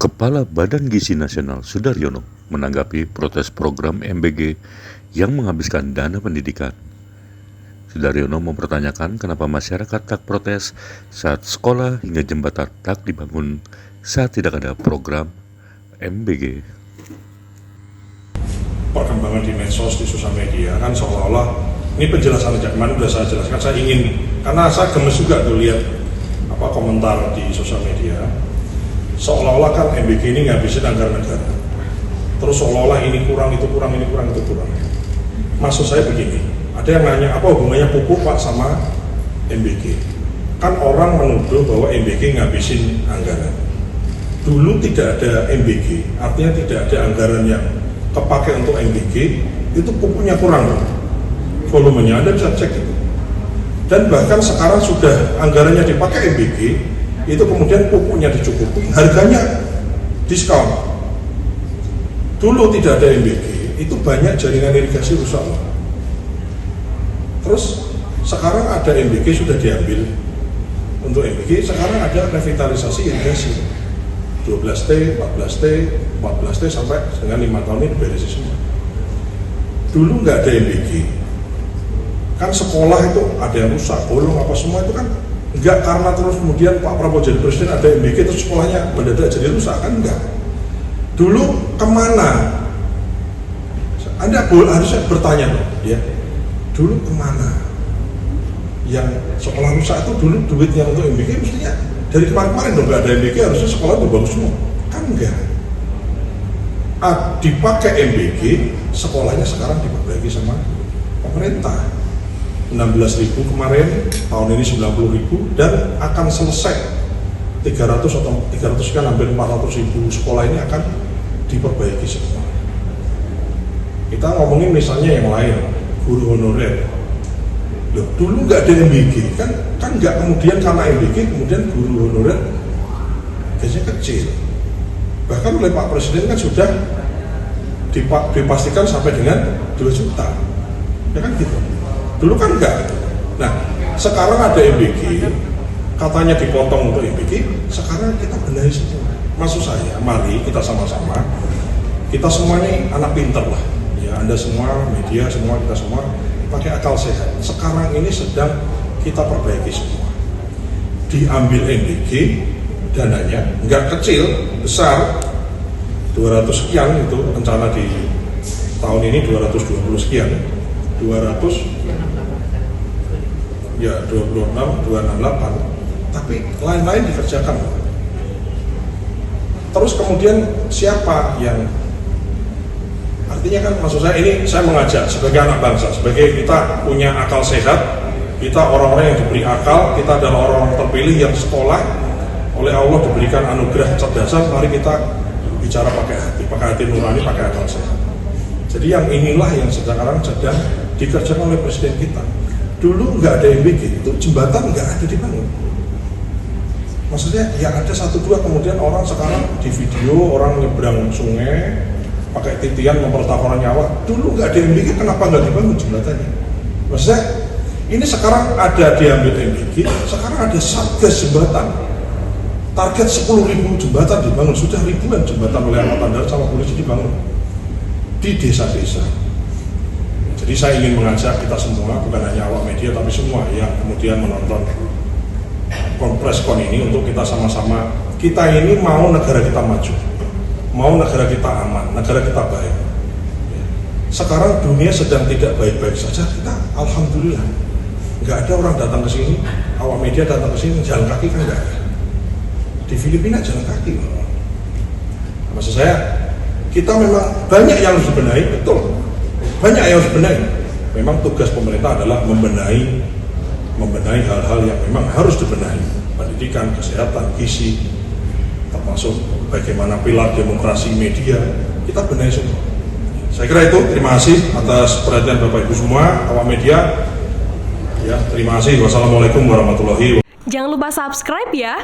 Kepala Badan Gizi Nasional Sudaryono menanggapi protes program MBG yang menghabiskan dana pendidikan. Sudaryono mempertanyakan kenapa masyarakat tak protes saat sekolah hingga jembatan tak dibangun saat tidak ada program MBG. Perkembangan di medsos, di sosial media kan seolah-olah ini penjelasan aja, kemarin sudah saya jelaskan, saya ingin, karena saya gemes juga tuh lihat komentar di sosial media, seolah-olah kan MBG ini ngabisin anggaran negara, terus seolah-olah ini kurang, itu kurang, ini kurang, itu kurang. Maksud saya begini, ada yang nanya apa hubungannya pupuk Pak sama MBG? Kan orang menuduh bahwa MBG ngabisin anggaran. Dulu tidak ada MBG, artinya tidak ada anggaran yang kepakai untuk MBG, itu pupuknya kurang, volumenya Anda bisa cek itu. Dan bahkan sekarang sudah anggarannya dipakai MBG, itu kemudian pupuknya dicukupi, harganya diskon. Dulu tidak ada MBG, itu banyak jaringan irigasi rusak. Terus sekarang ada MBG sudah diambil untuk MBG, sekarang ada revitalisasi irigasi 12T, 14T, 14T sampai dengan 5 tahun ini beres semua. Dulu nggak ada MBG, kan sekolah itu ada yang rusak, bolong apa semua itu kan nggak karena terus kemudian Pak Prabowo jadi presiden ada MBG terus sekolahnya mendadak jadi rusak, kan enggak. Dulu kemana? Anda harusnya bertanya loh, ya. Dulu kemana? Yang sekolah rusak itu dulu duitnya untuk MBG mestinya dari kemarin-kemarin dong, nggak ada MBG harusnya sekolah itu bagus semua, kan enggak. Dipakai MBG, sekolahnya sekarang diperbaiki sama pemerintah. 16.000 kemarin, tahun ini 90.000, dan akan selesai 300 atau 300 kan hampir 400.000 sekolah ini akan diperbaiki semua. Kita ngomongin misalnya yang lain, guru honorer. Loh, dulu nggak ada MBG, kan nggak kemudian karena MBG kemudian guru honorer gajinya kecil. Bahkan oleh Pak Presiden kan sudah dipastikan sampai dengan 2 juta, ya kan gitu. Dulu kan enggak. Nah, sekarang ada MBG, katanya dipotong untuk MBG, sekarang kita benahi semua. Maksud saya, mari kita sama-sama, kita semua ini anak pinter lah, ya Anda semua, media semua, kita semua pakai akal sehat. Sekarang ini sedang kita perbaiki semua. Diambil MBG, dananya enggak kecil, besar, 200 sekian itu rencana di tahun ini 220 sekian, 200 ya 26, 268, tapi lain-lain dikerjakan. Terus kemudian siapa yang, artinya kan maksud saya ini saya mengajak sebagai anak bangsa, sebagai kita punya akal sehat, kita orang-orang yang diberi akal, kita adalah orang-orang terpilih yang sekolah oleh Allah diberikan anugerah kecerdasan, mari kita bicara pakai hati nurani, pakai akal sehat. Jadi yang inilah yang sekarang sedang dikerjakan oleh presiden kita. Dulu nggak ada MBG, itu jembatan nggak ada dibangun. Maksudnya ya ada 1-2, kemudian orang sekarang di video orang nyebrang sungai pakai titian mempertaruhkan nyawa. Dulu nggak ada MBG, kenapa nggak dibangun jembatannya? Maksudnya ini sekarang ada diambil MBG, sekarang ada satgas jembatan. Target 10.000 jembatan dibangun, sudah ribuan jembatan oleh Angkatan Darat sama polisi dibangun di desa-desa. Jadi saya ingin mengajak kita semua, bukan hanya awak media, tapi semua yang kemudian menonton konpreskon ini untuk kita sama-sama, kita ini mau negara kita maju, mau negara kita aman, negara kita baik. Sekarang dunia sedang tidak baik-baik saja, kita alhamdulillah nggak ada orang datang ke sini, awak media datang ke sini jalan kaki kan nggak ada. Di Filipina jalan kaki. Maksud saya, kita memang banyak yang harus dibenahi, betul. Banyak yang harus dibenahi. Memang tugas pemerintah adalah membenahi hal-hal yang memang harus dibenahi. Pendidikan, kesehatan, gizi, termasuk bagaimana pilar demokrasi media, kita benahi semua. Saya kira itu, terima kasih atas perhatian Bapak Ibu semua, awak media. Ya, terima kasih. Wassalamualaikum warahmatullahi wabarakatuh. Jangan lupa subscribe ya.